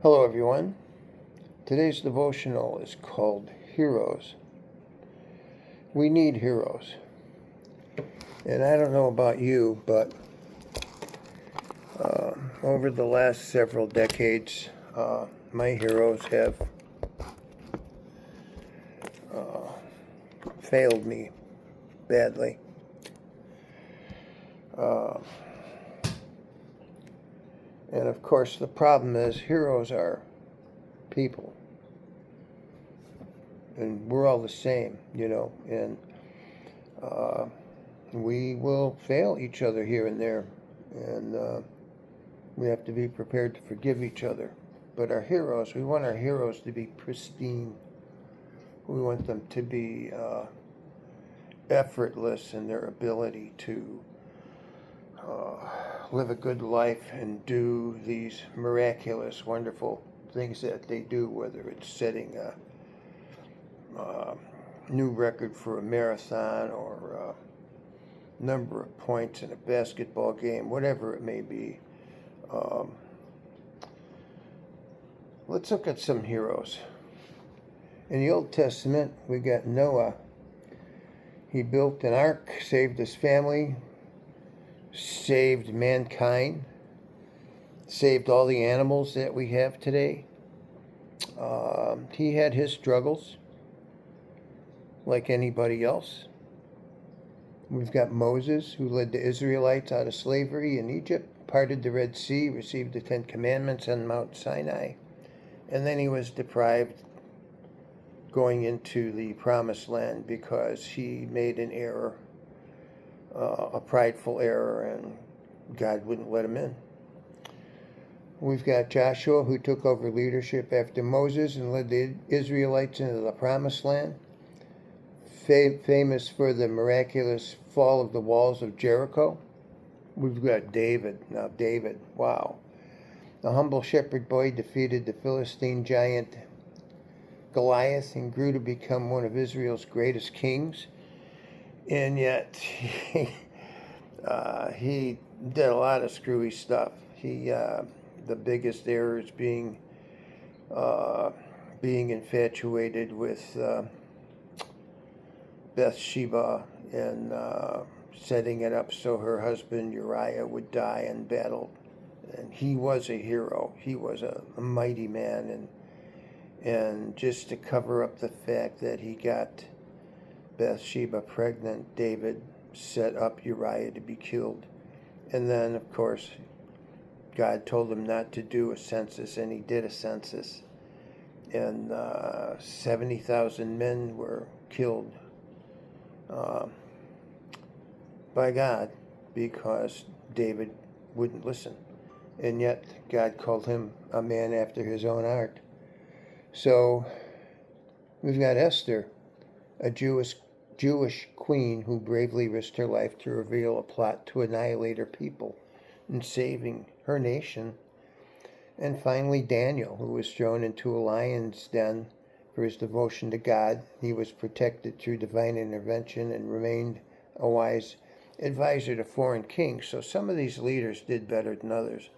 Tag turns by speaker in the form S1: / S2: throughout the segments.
S1: Hello, everyone. Today's devotional is called Heroes. We need heroes. And I don't know about you, but over the last several decades, my heroes have failed me badly. Uh, and of course, the problem is heroes are people. And we're all the same, and uh, we will fail each other here and there. And we have to be prepared to forgive each other. But our heroes, we want our heroes to be pristine. We want them to be effortless in their ability to live a good life and do these miraculous, wonderful things that they do, whether it's setting a new record for a marathon or a number of points in a basketball game, whatever it may be. Um, let's look at some heroes. In the Old Testament, we got Noah. He built an ark, saved his family, saved mankind, saved all the animals that we have today. He had his struggles, like anybody else. We've got Moses, who led the Israelites out of slavery in Egypt, parted the Red Sea, received the Ten Commandments on Mount Sinai, and then he was deprived going into the Promised Land because he made an error, a prideful error, and God wouldn't let him in. We've got Joshua, who took over leadership after Moses and led the Israelites into the Promised Land, famous for the miraculous fall of the walls of Jericho. We've got David. Now, David, wow. The humble shepherd boy defeated the Philistine giant Goliath and grew to become one of Israel's greatest kings. And yet, he did a lot of screwy stuff. The biggest errors being infatuated with Bathsheba and setting it up so her husband Uriah would die in battle. And he was a hero. He was a mighty man, and just to cover up the fact that he got Bathsheba pregnant, David set up Uriah to be killed. And then, of course, God told him not to do a census, and he did a census. And 70,000 men were killed by God because David wouldn't listen. And yet God called him a man after his own heart. So we've got Esther, a Jewish queen who bravely risked her life to reveal a plot to annihilate her people and saving her nation. And finally, Daniel, who was thrown into a lion's den for his devotion to God. He was protected through divine intervention and remained a wise advisor to foreign kings. So some of these leaders did better than others.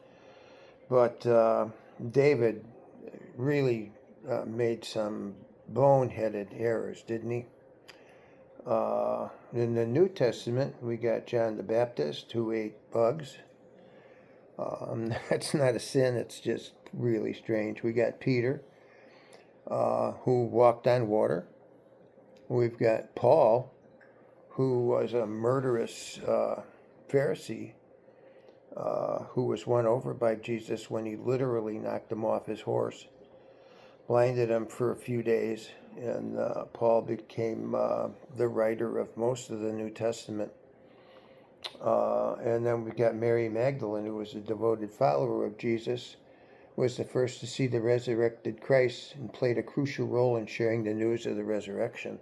S1: But David really made some boneheaded errors, didn't he? In the New Testament, we got John the Baptist, who ate bugs. That's not a sin, it's just really strange. We got Peter, who walked on water. We've got Paul, who was a murderous Pharisee, who was won over by Jesus when he literally knocked him off his horse, blinded him for a few days, and Paul became the writer of most of the New Testament. And then we got Mary Magdalene, who was a devoted follower of Jesus, was the first to see the resurrected Christ and played a crucial role in sharing the news of the resurrection.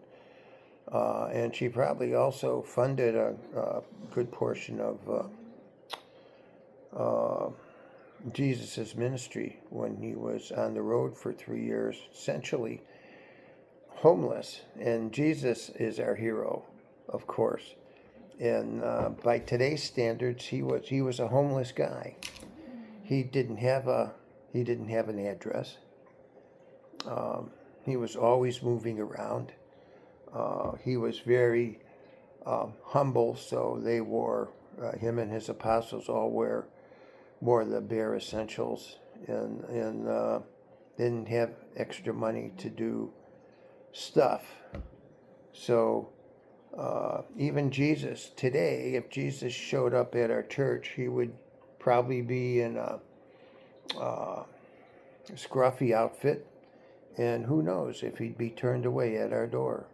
S1: And she probably also funded a good portion of Jesus' ministry when he was on the road for 3 years, essentially homeless. And Jesus is our hero, of course. And by today's standards, he was a homeless guy. He didn't have a He didn't have an address. He was always moving around. He was very humble, so they wore, him and his apostles all wore the bare essentials, and didn't have extra money to do stuff. So even Jesus today, if Jesus showed up at our church, he would probably be in a scruffy outfit, and who knows if he'd be turned away at our door.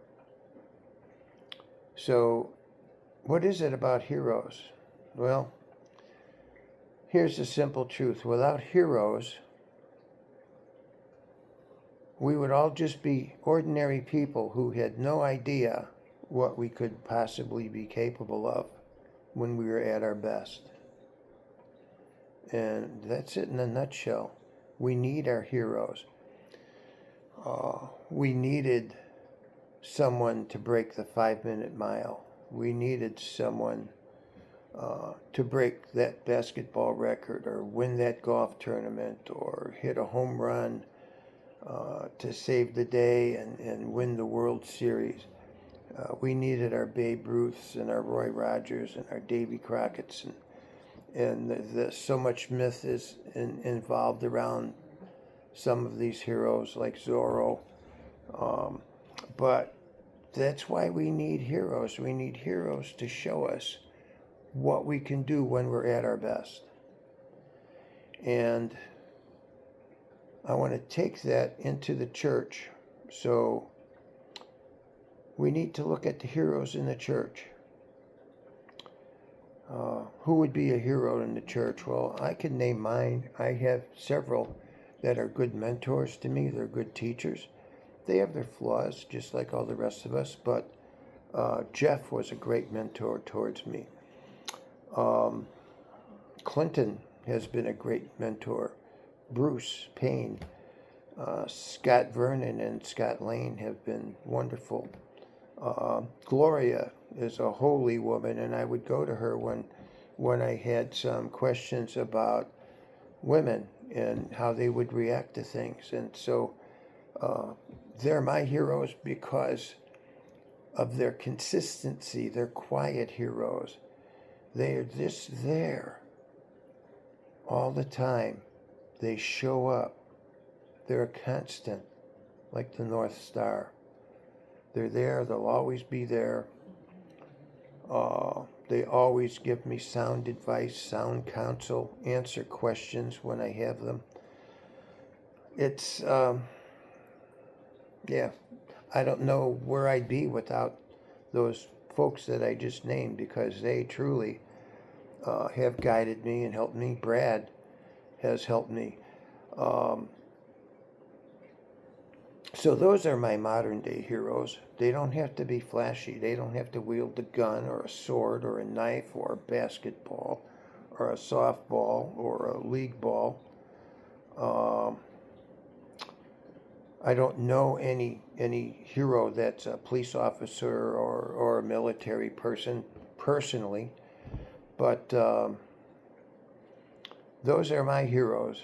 S1: So what is it about heroes? Well, here's the simple truth. Without heroes, we would all just be ordinary people who had no idea what we could possibly be capable of when we were at our best. And that's it in a nutshell. We need our heroes. We needed someone to break the 5-minute mile. We needed someone to break that basketball record, or win that golf tournament, or hit a home run to save the day and win the World Series. We needed our Babe Ruths and our Roy Rogers and our Davy Crockett's, and so much myth is involved around some of these heroes like Zorro. But that's why we need heroes. We need heroes to show us what we can do when we're at our best. And I want to take that into the church. So we need to look at the heroes in the church. Who would be a hero in the church? Well, I can name mine. I have several that are good mentors to me. They're good teachers. They have their flaws, just like all the rest of us, but Jeff was a great mentor towards me. Clinton has been a great mentor. Bruce Payne, Scott Vernon and Scott Lane have been wonderful. Gloria is a holy woman, and I would go to her when I had some questions about women and how they would react to things. And so they're my heroes because of their consistency. They're quiet heroes. They are just there all the time. They show up. They're a constant, like the North Star. They're there. They'll always be there. They always give me sound advice, sound counsel, answer questions when I have them. It's, yeah, I don't know where I'd be without those folks that I just named, because they truly have guided me and helped me. Brad has helped me. So those are my modern day heroes. They don't have to be flashy. They don't have to wield a gun or a sword or a knife or a basketball or a softball or a league ball. I don't know any hero that's a police officer or a military person personally, but those are my heroes.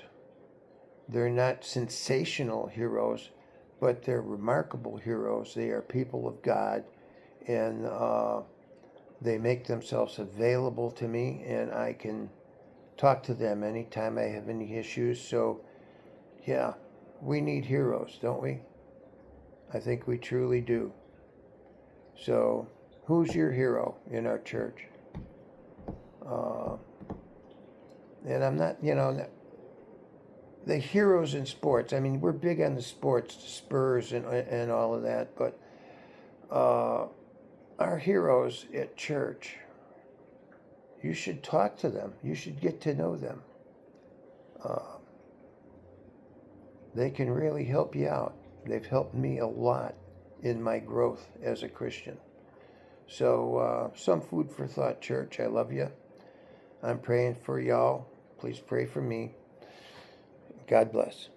S1: They're not sensational heroes, but they're remarkable heroes. They are people of God, and they make themselves available to me, and I can talk to them anytime I have any issues. So, yeah, we need heroes, don't we? I think we truly do. So, who's your hero in our church? And I'm not, the heroes in sports. I mean, we're big on the sports, Spurs and all of that, but our heroes at church, you should talk to them. You should get to know them. They can really help you out. They've helped me a lot in my growth as a Christian. So, some food for thought, church. I love you. I'm praying for y'all. Please pray for me. God bless.